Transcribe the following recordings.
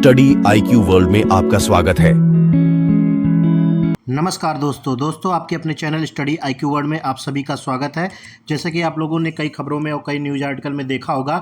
Study IQ world में आपका स्वागत है। नमस्कार दोस्तों आपके अपने चैनल स्टडी आईक्यू वर्ल्ड में आप सभी का स्वागत है। जैसे कि आप लोगों ने कई खबरों में और कई न्यूज़ आर्टिकल में देखा होगा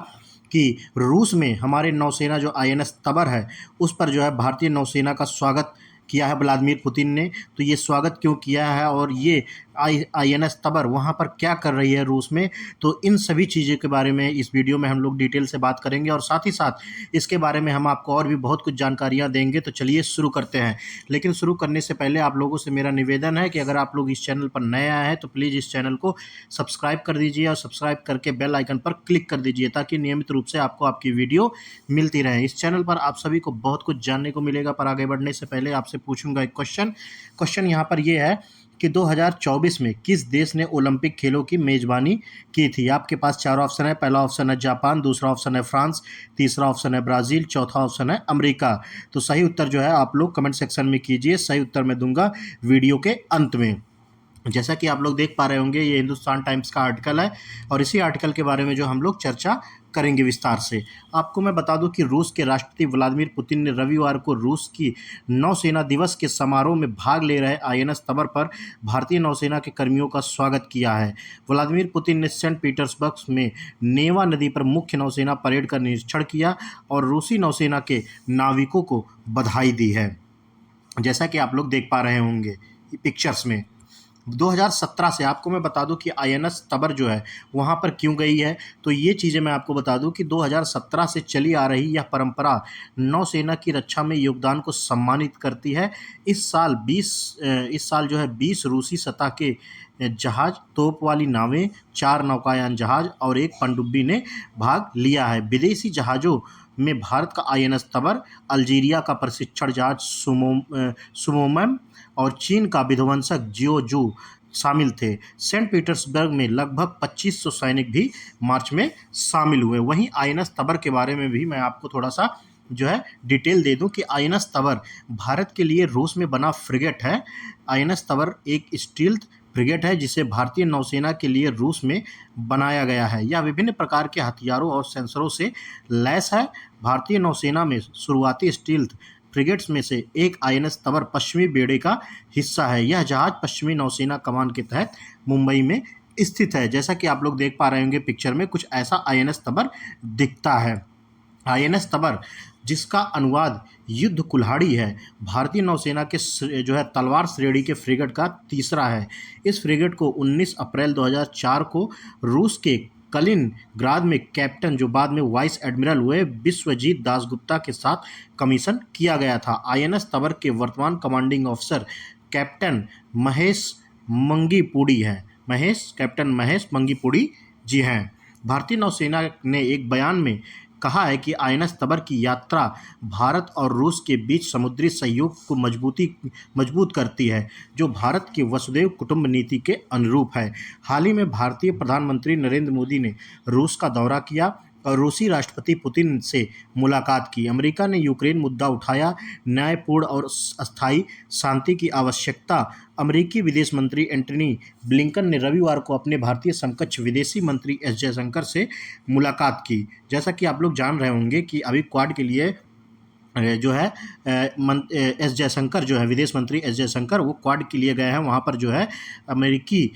कि रूस में हमारे नौसेना जो आईएनएस तबर है उस पर जो है भारतीय नौसेना का स्वागत किया है व्लादिमीर पुतिन ने। तो ये स्वागत क्यों किया है और ये आईएनएस तबर वहाँ पर क्या कर रही है रूस में, तो इन सभी चीज़ों के बारे में इस वीडियो में हम लोग डिटेल से बात करेंगे और साथ ही साथ इसके बारे में हम आपको और भी बहुत कुछ जानकारियाँ देंगे। तो चलिए शुरू करते हैं। लेकिन शुरू करने से पहले आप लोगों से मेरा निवेदन है कि अगर आप लोग इस चैनल पर नए आए हैं तो प्लीज़ इस चैनल को सब्सक्राइब कर दीजिए और सब्सक्राइब करके बेल आइकन पर क्लिक कर दीजिए ताकि नियमित रूप से आपको आपकी वीडियो मिलती रहे। इस चैनल पर आप सभी को बहुत कुछ जानने को मिलेगा। पर आगे बढ़ने से पहले आपसे पूछूंगा एक क्वेश्चन यहाँ पर ये है कि 2024 में किस देश ने ओलंपिक खेलों की मेज़बानी की थी। आपके पास चार ऑप्शन है। पहला ऑप्शन है जापान, दूसरा ऑप्शन है फ्रांस, तीसरा ऑप्शन है ब्राज़ील, चौथा ऑप्शन है अमेरिका। तो सही उत्तर जो है आप लोग कमेंट सेक्शन में कीजिए। सही उत्तर मैं दूंगा वीडियो के अंत में। जैसा कि आप लोग देख पा रहे होंगे ये हिंदुस्तान टाइम्स का आर्टिकल है और इसी आर्टिकल के बारे में जो हम लोग चर्चा करेंगे विस्तार से। आपको मैं बता दूं कि रूस के राष्ट्रपति व्लादिमीर पुतिन ने रविवार को रूस की नौसेना दिवस के समारोह में भाग ले रहे आईएनएस तबर पर भारतीय नौसेना के कर्मियों का स्वागत किया है। व्लादिमीर पुतिन ने सेंट पीटर्सबर्ग में नेवा नदी पर मुख्य नौसेना परेड का निरीक्षण किया और रूसी नौसेना के नाविकों को बधाई दी है। जैसा कि आप लोग देख पा रहे होंगे पिक्चर्स में 2017 से आपको मैं बता दूं कि आईएनएस तबर जो है वहां पर क्यों गई है। तो ये चीज़ें मैं आपको बता दूं कि 2017 से चली आ रही यह परंपरा नौसेना की रक्षा में योगदान को सम्मानित करती है। इस साल जो है 20 रूसी सतह के जहाज, तोप वाली नावें, 4 नौकायान जहाज और एक पनडुब्बी ने भाग लिया है। विदेशी जहाज़ों में भारत का आईएनएस तबर, अल्जीरिया का प्रशिक्षण जहाज सुमोमम और चीन का विध्वंसक जियोजू शामिल थे। सेंट पीटर्सबर्ग में लगभग 2500 सैनिक भी मार्च में शामिल हुए। वहीं आईएनएस तबर के बारे में भी मैं आपको थोड़ा सा जो है डिटेल दे दूं कि आईएनएस तबर भारत के लिए रूस में बना फ्रिगेट है। आईएनएस तबर एक स्टील्थ फ्रिगेट है जिसे भारतीय नौसेना के लिए रूस में बनाया गया है। यह विभिन्न प्रकार के हथियारों और सेंसरों से लैस है। भारतीय नौसेना में शुरुआती स्टील्थ फ्रिगेट्स में से एक आईएनएस तबर पश्चिमी बेड़े का हिस्सा है। यह जहाज पश्चिमी नौसेना कमान के तहत मुंबई में स्थित है। जैसा कि आप लोग देख पा रहे होंगे पिक्चर में कुछ ऐसा आईएनएस तबर दिखता है। आईएनएस तबर जिसका अनुवाद युद्ध कुल्हाड़ी है, भारतीय नौसेना के जो है तलवार श्रेणी के फ्रिगेट का तीसरा है। इस फ्रिगेट को 19 अप्रैल 2004 को रूस के कलिनग्राद में कैप्टन जो बाद में वाइस एडमिरल हुए विश्वजीत दासगुप्ता के साथ कमीशन किया गया था। आईएनएस तबर के वर्तमान कमांडिंग ऑफिसर कैप्टन महेश मंगीपुड़ी हैं। कैप्टन महेश मंगीपुड़ी जी हैं। भारतीय नौसेना ने एक बयान में कहा है कि आईएनएस तबर की यात्रा भारत और रूस के बीच समुद्री सहयोग को मजबूत करती है जो भारत की वसुधैव कुटुंब नीति के अनुरूप है। हाल ही में भारतीय प्रधानमंत्री नरेंद्र मोदी ने रूस का दौरा किया और रूसी राष्ट्रपति पुतिन से मुलाकात की। अमेरिका ने यूक्रेन मुद्दा उठाया। न्यायपूर्ण और अस्थायी शांति की आवश्यकता। अमेरिकी विदेश मंत्री एंटनी ब्लिंकन ने रविवार को अपने भारतीय समकक्ष विदेशी मंत्री एस जयशंकर से मुलाकात की। जैसा कि आप लोग जान रहे होंगे कि अभी क्वाड के लिए जो है एस जयशंकर जो है विदेश मंत्री एस जयशंकर वो क्वाड के लिए गए हैं। वहाँ पर जो है अमेरिकी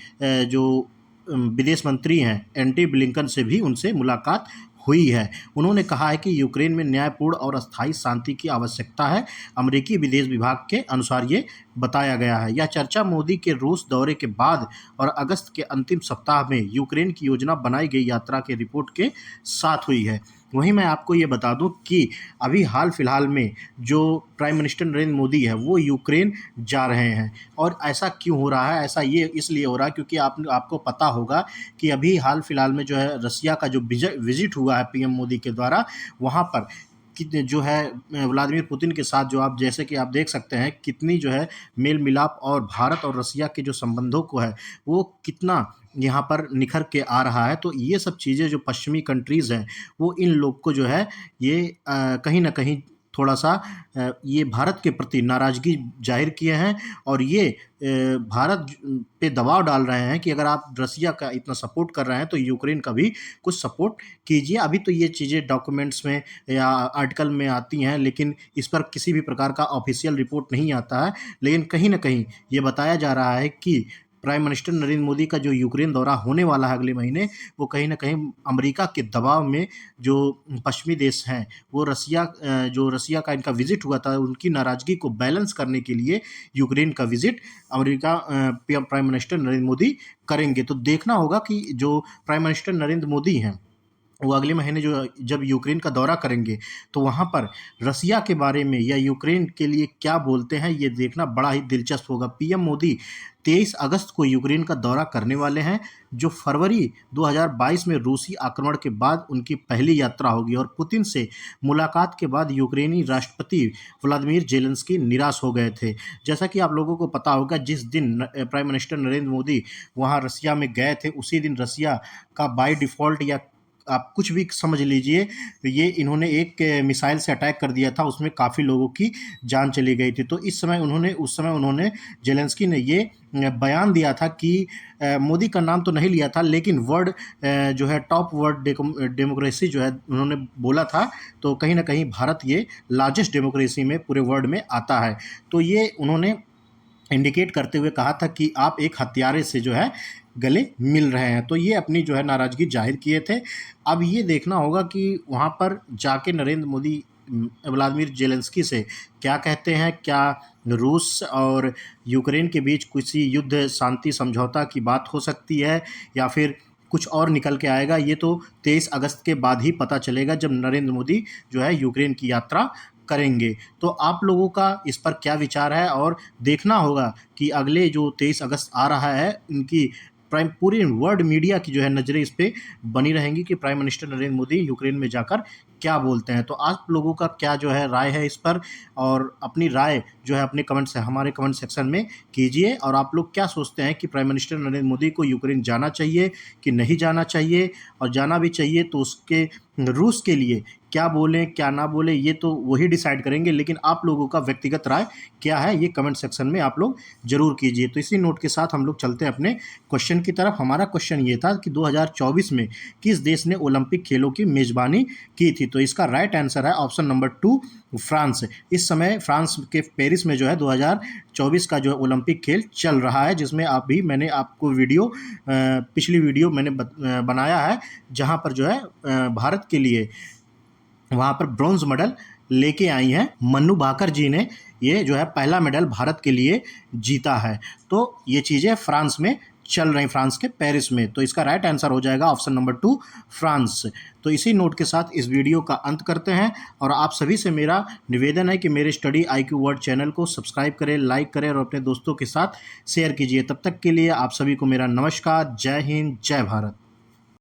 जो विदेश मंत्री हैं एंटनी ब्लिंकन से भी उनसे मुलाकात हुई है। उन्होंने कहा है कि यूक्रेन में न्यायपूर्ण और अस्थायी शांति की आवश्यकता है। अमेरिकी विदेश विभाग के अनुसार ये बताया गया है। यह चर्चा मोदी के रूस दौरे के बाद और अगस्त के अंतिम सप्ताह में यूक्रेन की योजना बनाई गई यात्रा के रिपोर्ट के साथ हुई है। वहीं मैं आपको ये बता दूं कि अभी हाल फिलहाल में जो प्राइम मिनिस्टर नरेंद्र मोदी है वो यूक्रेन जा रहे हैं। और ऐसा क्यों हो रहा है? ऐसा ये इसलिए हो रहा है क्योंकि आपको पता होगा कि अभी हाल फिलहाल में जो है रसिया का जो विजिट हुआ है पीएम मोदी के द्वारा, वहाँ पर कि जो है व्लादिमीर पुतिन के साथ जो आप जैसे कि आप देख सकते हैं कितनी जो है मेल मिलाप और भारत और रसिया के जो संबंधों को है वो कितना यहाँ पर निखर के आ रहा है। तो ये सब चीज़ें जो पश्चिमी कंट्रीज़ हैं वो इन लोग को जो है ये कहीं ना कहीं थोड़ा सा ये भारत के प्रति नाराज़गी जाहिर किए हैं और ये भारत पे दबाव डाल रहे हैं कि अगर आप रसिया का इतना सपोर्ट कर रहे हैं तो यूक्रेन का भी कुछ सपोर्ट कीजिए। अभी तो ये चीज़ें डॉक्यूमेंट्स में या आर्टिकल में आती हैं, लेकिन इस पर किसी भी प्रकार का ऑफिशियल रिपोर्ट नहीं आता है। लेकिन कहीं न कहीं ये बताया जा रहा है कि प्राइम मिनिस्टर नरेंद्र मोदी का जो यूक्रेन दौरा होने वाला है अगले महीने, वो कहीं न कहीं अमेरिका के दबाव में जो पश्चिमी देश हैं, वो जो रसिया का इनका विज़िट हुआ था, उनकी नाराज़गी को बैलेंस करने के लिए यूक्रेन का visit America prime minister Narendra Modi करेंगे। तो देखना होगा कि जो प्राइम मिनिस्टर नरेंद्र मोदी हैं, वो अगले महीने जब यूक्रेन का दौरा करेंगे तो वहाँ पर रसिया के बारे में या यूक्रेन के लिए क्या बोलते हैं, ये देखना बड़ा ही दिलचस्प होगा। पीएम मोदी 23 अगस्त को यूक्रेन का दौरा करने वाले हैं, जो फरवरी 2022 में रूसी आक्रमण के बाद उनकी पहली यात्रा होगी और पुतिन से मुलाकात के बाद यूक्रेनी राष्ट्रपति व्लादिमीर ज़ेलेंस्की निराश हो गए थे। जैसा कि आप लोगों को पता होगा, जिस दिन प्राइम मिनिस्टर नरेंद्र मोदी वहाँ रसिया में गए थे, उसी दिन रसिया का बाय डिफ़ॉल्ट या आप कुछ भी समझ लीजिए, ये इन्होंने एक मिसाइल से अटैक कर दिया था, उसमें काफ़ी लोगों की जान चली गई थी। तो उस समय उन्होंने ज़ेलेंस्की ने ये बयान दिया था कि मोदी का नाम तो नहीं लिया था, लेकिन वर्ल्ड जो है टॉप वर्ल्ड डेमोक्रेसी जो है उन्होंने बोला था। तो कहीं न कहीं भारत ये लार्जेस्ट डेमोक्रेसी में पूरे वर्ल्ड में आता है। तो ये उन्होंने इंडिकेट करते हुए कहा था कि आप एक हत्यारे से जो है गले मिल रहे हैं। तो ये अपनी जो है नाराज़गी जाहिर किए थे। अब ये देखना होगा कि वहाँ पर जाके नरेंद्र मोदी व्लादिमीर ज़ेलेंस्की से क्या कहते हैं, क्या रूस और यूक्रेन के बीच किसी युद्ध शांति समझौता की बात हो सकती है या फिर कुछ और निकल के आएगा। ये तो 23 अगस्त के बाद ही पता चलेगा, जब नरेंद्र मोदी जो है यूक्रेन की यात्रा करेंगे। तो आप लोगों का इस पर क्या विचार है, और देखना होगा कि अगले जो 23 अगस्त आ रहा है, इनकी पूरी वर्ल्ड मीडिया की जो है नज़रें इस पे बनी रहेंगी कि prime minister Narendra Modi Ukraine में जाकर क्या बोलते हैं। तो आप लोगों का क्या जो है राय है इस पर, और अपनी राय जो है अपने हमारे कमेंट सेक्शन में कीजिए। और आप लोग क्या सोचते हैं कि प्राइम मिनिस्टर नरेंद्र मोदी को यूक्रेन जाना चाहिए कि नहीं जाना चाहिए, और जाना भी चाहिए तो उसके रूस के लिए क्या बोलें क्या ना बोलें, ये तो वही डिसाइड करेंगे। लेकिन आप लोगों का व्यक्तिगत राय क्या है, ये कमेंट सेक्शन में आप लोग ज़रूर कीजिए। तो इसी नोट के साथ हम लोग चलते हैं अपने क्वेश्चन की तरफ। हमारा क्वेश्चन ये था कि 2024 में किस देश ने ओलंपिक खेलों की मेज़बानी की थी। तो इसका राइट आंसर है ऑप्शन नंबर 2, फ्रांस। इस समय फ्रांस के पेरिस में जो है 2024 का जो है ओलंपिक खेल चल रहा है, जिसमें मैंने आपको पिछली वीडियो मैंने बनाया है, जहाँ पर जो है भारत के लिए वहाँ पर ब्रॉन्ज मेडल लेके आई हैं मन्नू भाकर जी ने। ये जो है पहला मेडल भारत के लिए जीता है। तो ये चीज़ें फ्रांस में चल रही, फ्रांस के पेरिस में। तो इसका राइट आंसर हो जाएगा ऑप्शन नंबर 2, फ्रांस। तो इसी नोट के साथ इस वीडियो का अंत करते हैं, और आप सभी से मेरा निवेदन है कि मेरे स्टडी IQ वर्ल्ड चैनल को सब्सक्राइब करें, लाइक करें और अपने दोस्तों के साथ शेयर कीजिए। तब तक के लिए आप सभी को मेरा नमस्कार। जय हिंद, जय भारत।